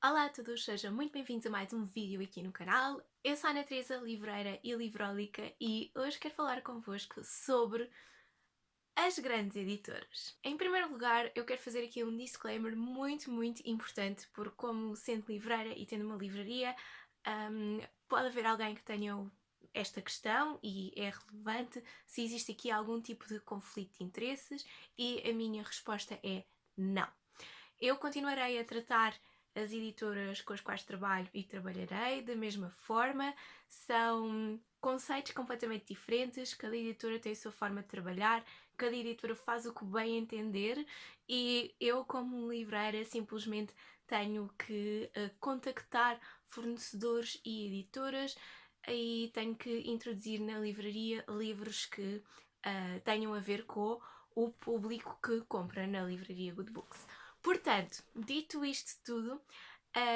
Olá a todos, sejam muito bem-vindos a mais um vídeo aqui no canal. Eu sou a Ana Teresa, livreira e livrólica, e hoje quero falar convosco sobre as grandes editoras. Em primeiro lugar, eu quero fazer aqui um disclaimer muito importante, porque como sendo livreira e tendo uma livraria, pode haver alguém que tenha esta questão e é relevante se existe aqui algum tipo de conflito de interesses, e a minha resposta é não. Eu continuarei a tratar as editoras com as quais trabalho e trabalharei da mesma forma. São conceitos completamente diferentes, cada editora tem a sua forma de trabalhar, cada editora faz o que bem entender, e eu, como livreira, simplesmente tenho que contactar fornecedores e editoras, e tenho que introduzir na livraria livros que tenham a ver com o público que compra na livraria Good Books. Portanto, dito isto tudo,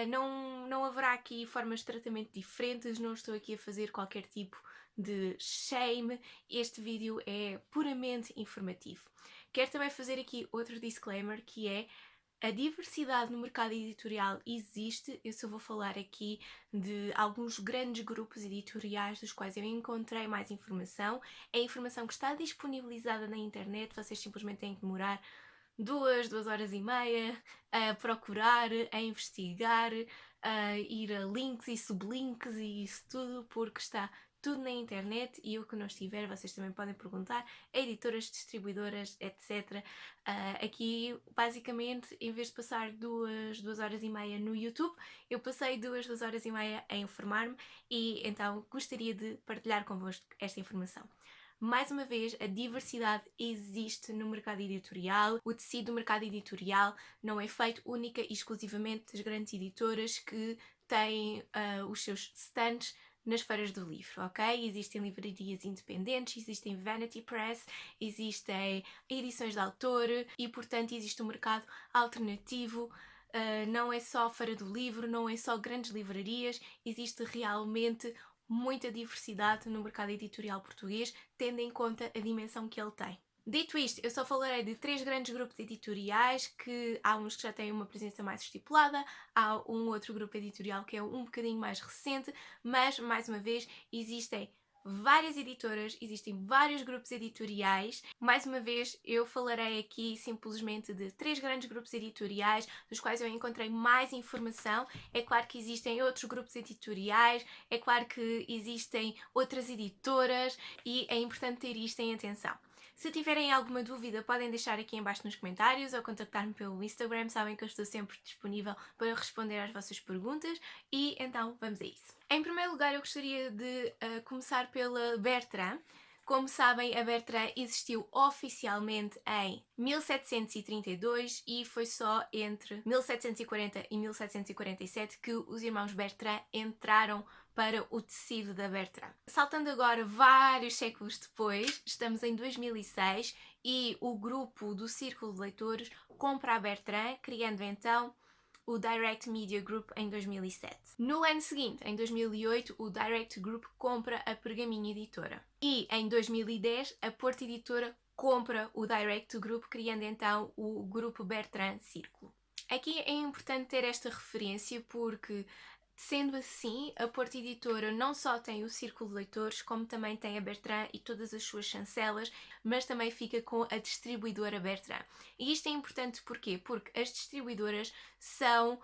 não haverá aqui formas de tratamento diferentes, não estou aqui a fazer qualquer tipo de shame, este vídeo é puramente informativo. Quero também fazer aqui outro disclaimer, que é: a diversidade no mercado editorial existe. Eu só vou falar aqui de alguns grandes grupos editoriais dos quais eu encontrei mais informação. É informação que está disponibilizada na internet, vocês simplesmente têm que demorar 2 horas e meia a procurar, a investigar, a ir a links e sublinks e isso tudo, porque está tudo na internet, e o que não estiver vocês também podem perguntar a editoras, distribuidoras, etc. Aqui, basicamente, em vez de passar 2 horas e meia no YouTube, eu passei 2 horas e meia a informar-me, e então gostaria de partilhar convosco esta informação. Mais uma vez, a diversidade existe no mercado editorial. O tecido do mercado editorial não é feito única e exclusivamente das grandes editoras que têm os seus stands nas feiras do livro, ok? Existem livrarias independentes, existem vanity press, existem edições de autor e, portanto, existe um mercado alternativo. Não é só feira do livro, não é só grandes livrarias, existe realmente muita diversidade no mercado editorial português, tendo em conta a dimensão que ele tem. Dito isto, eu só falarei de 3 grandes grupos editoriais, que há uns que já têm uma presença mais estipulada, há um outro grupo editorial que é um bocadinho mais recente, mas, mais uma vez, existem várias editoras, existem vários grupos editoriais. Mais uma vez, eu falarei aqui simplesmente de 3 grandes grupos editoriais, dos quais eu encontrei mais informação. É claro que existem outros grupos editoriais, é claro que existem outras editoras, e é importante ter isto em atenção. Se tiverem alguma dúvida, podem deixar aqui em baixo nos comentários ou contactar-me pelo Instagram, sabem que eu estou sempre disponível para responder às vossas perguntas, e então vamos a isso. Em primeiro lugar, eu gostaria de começar pela Bertrand. Como sabem, a Bertrand existiu oficialmente em 1732 e foi só entre 1740 e 1747 que os irmãos Bertrand entraram para o tecido da Bertrand. Saltando agora vários séculos depois, estamos em 2006 e o grupo do Círculo de Leitores compra a Bertrand, criando então o Direct Media Group em 2007. No ano seguinte, em 2008, o Direct Group compra a Pergaminho Editora. E em 2010, a Porto Editora compra o Direct Group, criando então o Grupo Bertrand Círculo. Aqui é importante ter esta referência porque, sendo assim, a Porto Editora não só tem o Círculo de Leitores, como também tem a Bertrand e todas as suas chancelas, mas também fica com a distribuidora Bertrand. E isto é importante porquê? Porque as distribuidoras são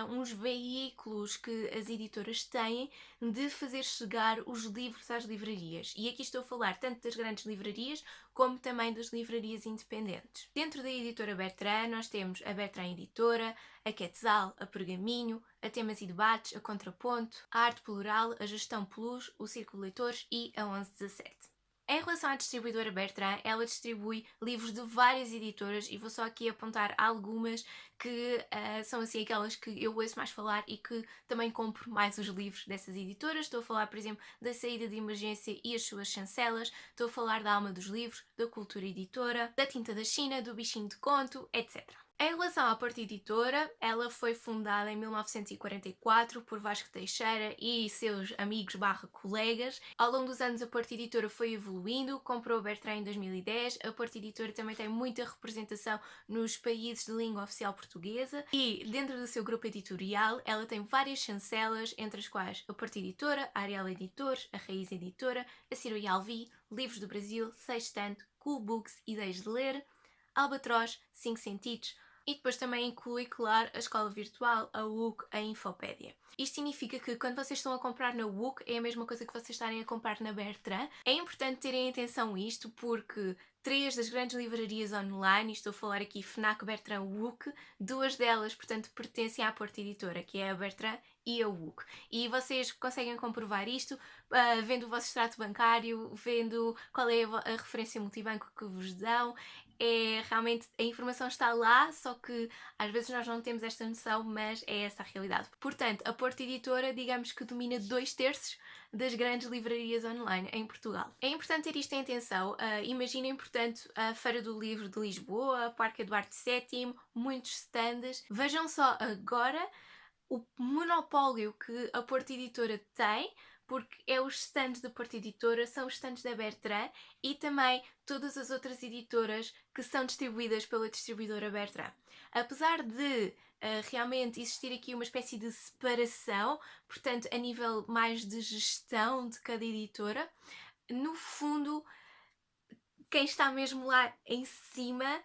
uns veículos que as editoras têm de fazer chegar os livros às livrarias. E aqui estou a falar tanto das grandes livrarias como também das livrarias independentes. Dentro da editora Bertrand nós temos a Bertrand Editora, a Quetzal, a Pergaminho, a Temas e Debates, a Contraponto, a Arte Plural, a Gestão Plus, o Círculo de Leitores e a 1117. Em relação à distribuidora Bertrand, ela distribui livros de várias editoras, e vou só aqui apontar algumas que são assim aquelas que eu ouço mais falar e que também compro mais os livros dessas editoras. Estou a falar, por exemplo, da Saída de Emergência e as suas chancelas, estou a falar da Alma dos Livros, da Cultura Editora, da Tinta da China, do Bichinho de Conto, etc. Em relação à Porta Editora, ela foi fundada em 1944 por Vasco Teixeira e seus amigos barra colegas. Ao longo dos anos a Porta Editora foi evoluindo, comprou a Bertrand em 2010. A Porta Editora também tem muita representação nos países de língua oficial portuguesa e dentro do seu grupo editorial ela tem várias chancelas, entre as quais a Porta Editora, a Ariel Editores, a Raiz Editora, a Ciro e Alvi, Livros do Brasil, Sextante, Cool Books, Ideias de Ler, Albatroz, 5 Sentidos, e depois também inclui, claro, a escola virtual, a WUC, a Infopédia. Isto significa que quando vocês estão a comprar na WUC é a mesma coisa que vocês estarem a comprar na Bertrand. É importante terem atenção isto porque 3 das grandes livrarias online, e estou a falar aqui FNAC, Bertrand, WUC, 2 delas, portanto, pertencem à Porta Editora, que é a Bertrand e a WUC. E vocês conseguem comprovar isto vendo o vosso extrato bancário, vendo qual é a referência multibanco que vos dão. Realmente a informação está lá, só que às vezes nós não temos esta noção, mas é essa a realidade. Portanto, a Porta Editora, digamos que domina 2/3 das grandes livrarias online em Portugal. É importante ter isto em atenção. Imaginem, portanto, a Feira do Livro de Lisboa, Parque Eduardo VII, muitos stands. Vejam só agora o monopólio que a Porta Editora tem, porque é os stands da Porta Editora, são os stands da Bertrand e também todas as outras editoras que são distribuídas pela distribuidora Bertrand. Apesar de realmente existir aqui uma espécie de separação, portanto, a nível mais de gestão de cada editora, no fundo, quem está mesmo lá em cima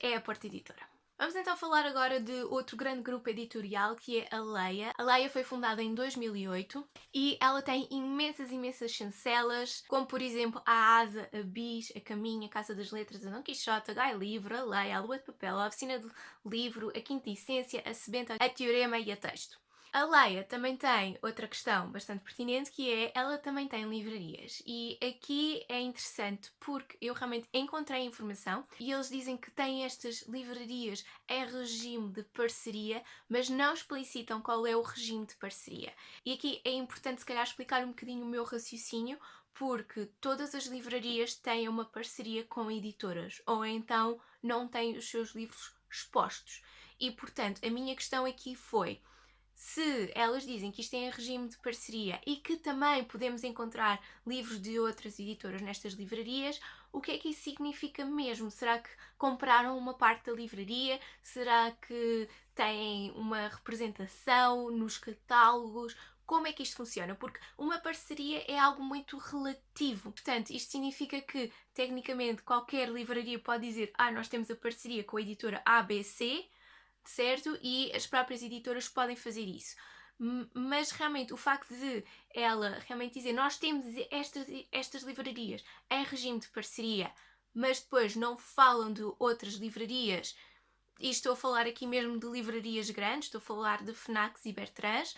é a Porta Editora. Vamos então falar agora de outro grande grupo editorial que é a Leia. A Leia foi fundada em 2008 e ela tem imensas chancelas, como por exemplo a Asa, a Bis, a Caminho, a Casa das Letras, a Dom Quixote, a Gai Livro, a Leia, a Lua de Papel, a Oficina de Livro, a Quinta Essência, a Sebenta, a Teorema e a Texto. A Leia também tem outra questão bastante pertinente, que é, ela também tem livrarias. E aqui é interessante porque eu realmente encontrei informação e eles dizem que têm estas livrarias em regime de parceria, mas não explicitam qual é o regime de parceria. E aqui é importante se calhar explicar um bocadinho o meu raciocínio, porque todas as livrarias têm uma parceria com editoras, ou então não têm os seus livros expostos. E portanto, a minha questão aqui foi: se elas dizem que isto é em regime de parceria e que também podemos encontrar livros de outras editoras nestas livrarias, o que é que isso significa mesmo? Será que compraram uma parte da livraria? Será que têm uma representação nos catálogos? Como é que isto funciona? Porque uma parceria é algo muito relativo. Portanto, isto significa que, tecnicamente, qualquer livraria pode dizer: nós temos a parceria com a editora ABC, certo? E as próprias editoras podem fazer isso. Mas realmente o facto de ela realmente dizer: nós temos estas livrarias em regime de parceria, mas depois não falam de outras livrarias, e estou a falar aqui mesmo de livrarias grandes, estou a falar de FNACs e Bertrands,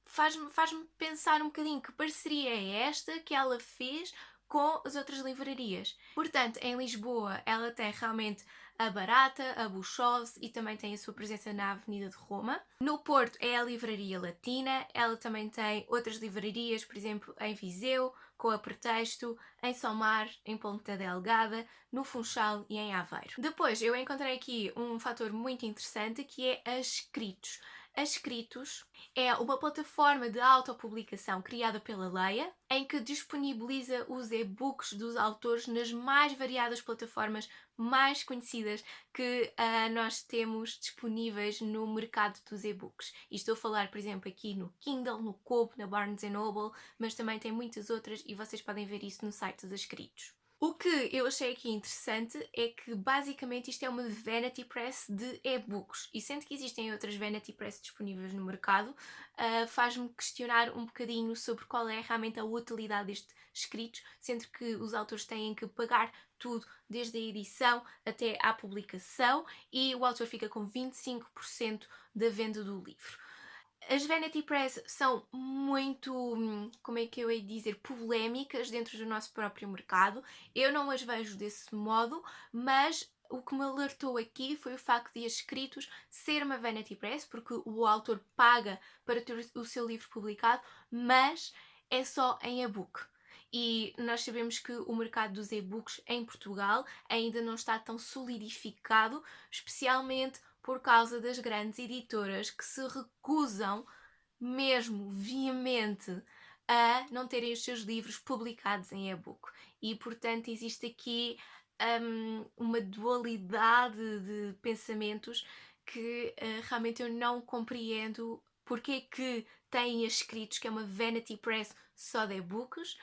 faz-me pensar um bocadinho que parceria é esta que ela fez com as outras livrarias. Portanto, em Lisboa ela tem realmente a Barata, a Buxovs e também tem a sua presença na Avenida de Roma. No Porto é a Livraria Latina, ela também tem outras livrarias, por exemplo, em Viseu, com a Pretexto, em Somar, em Ponta Delgada, no Funchal e em Aveiro. Depois eu encontrei aqui um fator muito interessante, que é a Escritos. A Escritos é uma plataforma de autopublicação criada pela Leia, em que disponibiliza os e-books dos autores nas mais variadas plataformas mais conhecidas que nós temos disponíveis no mercado dos e-books. E estou a falar, por exemplo, aqui no Kindle, no Kobo, na Barnes Noble, mas também tem muitas outras e vocês podem ver isso no site dos Escritos. O que eu achei aqui interessante é que basicamente isto é uma vanity press de e-books, e sendo que existem outras vanity press disponíveis no mercado, faz-me questionar um bocadinho sobre qual é realmente a utilidade destes escritos, sendo que os autores têm que pagar tudo, desde a edição até à publicação, e o autor fica com 25% da venda do livro. As Vanity Press são muito, como é que eu hei de dizer, polémicas dentro do nosso próprio mercado. Eu não as vejo desse modo, mas o que me alertou aqui foi o facto de as Escritos ser uma Vanity Press, porque o autor paga para ter o seu livro publicado, mas é só em e-book. e nós sabemos que o mercado dos e-books em Portugal ainda não está tão solidificado, especialmente por causa das grandes editoras que se recusam mesmo veemente a não terem os seus livros publicados em e-book. E, portanto, existe aqui uma dualidade de pensamentos que realmente eu não compreendo porque que têm escritos que é uma vanity press só de e-books,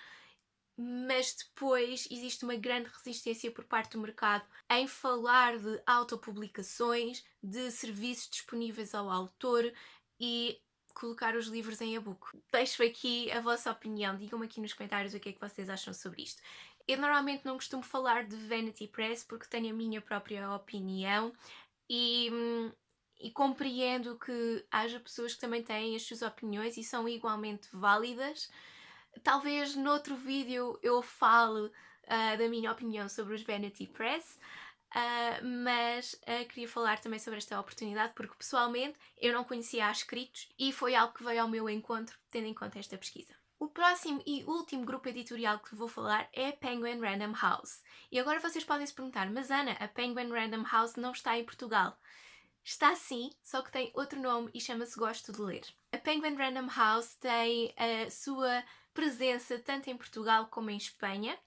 mas depois existe uma grande resistência por parte do mercado em falar de autopublicações, de serviços disponíveis ao autor e colocar os livros em e-book. Deixo aqui a vossa opinião, digam-me aqui nos comentários o que é que vocês acham sobre isto. Eu normalmente não costumo falar de Vanity Press porque tenho a minha própria opinião e compreendo que haja pessoas que também têm as suas opiniões e são igualmente válidas. Talvez noutro vídeo eu fale da minha opinião sobre os Vanity Press, mas queria falar também sobre esta oportunidade porque pessoalmente eu não conhecia a escritos e foi algo que veio ao meu encontro tendo em conta esta pesquisa. O próximo e último grupo editorial que vou falar é a Penguin Random House. E agora vocês podem se perguntar, mas Ana, a Penguin Random House não está em Portugal. Está sim, só que tem outro nome e chama-se Gosto de Ler. A Penguin Random House tem a sua presença tanto em Portugal como em Espanha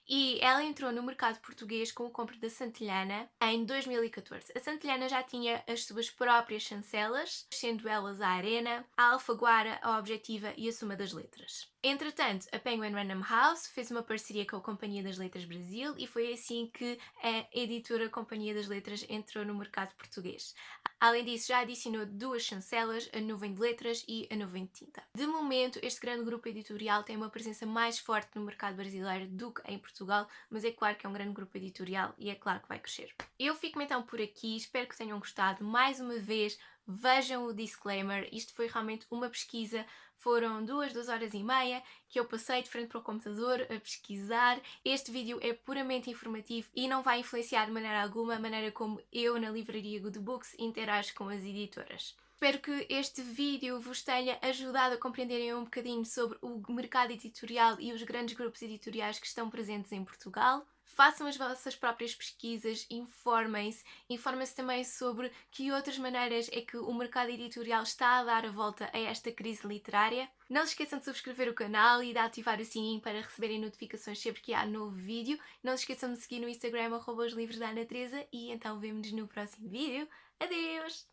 e ela entrou no mercado português com a compra da Santillana em 2014. A Santillana já tinha as suas próprias chancelas, sendo elas a Arena, a Alfaguara, a Objetiva e a Suma das Letras. Entretanto, a Penguin Random House fez uma parceria com a Companhia das Letras Brasil e foi assim que a editora Companhia das Letras entrou no mercado português. Além disso, já adicionou 2 chancelas, a Nuvem de Letras e a Nuvem de Tinta. De momento, este grande grupo editorial tem uma presença mais forte no mercado brasileiro do que em Portugal, mas é claro que é um grande grupo editorial e é claro que vai crescer. Eu fico então por aqui, espero que tenham gostado. Mais uma vez, vejam o disclaimer, isto foi realmente uma pesquisa, foram 2 horas e meia que eu passei de frente para o computador a pesquisar. Este vídeo é puramente informativo e não vai influenciar de maneira alguma a maneira como eu na livraria Good Books interajo com as editoras. Espero que este vídeo vos tenha ajudado a compreenderem um bocadinho sobre o mercado editorial e os grandes grupos editoriais que estão presentes em Portugal. Façam as vossas próprias pesquisas, informem-se também sobre que outras maneiras é que o mercado editorial está a dar a volta a esta crise literária. Não se esqueçam de subscrever o canal e de ativar o sininho para receberem notificações sempre que há novo vídeo. Não se esqueçam de seguir no Instagram @os livros da Ana Teresa e então vemo-nos no próximo vídeo. Adeus!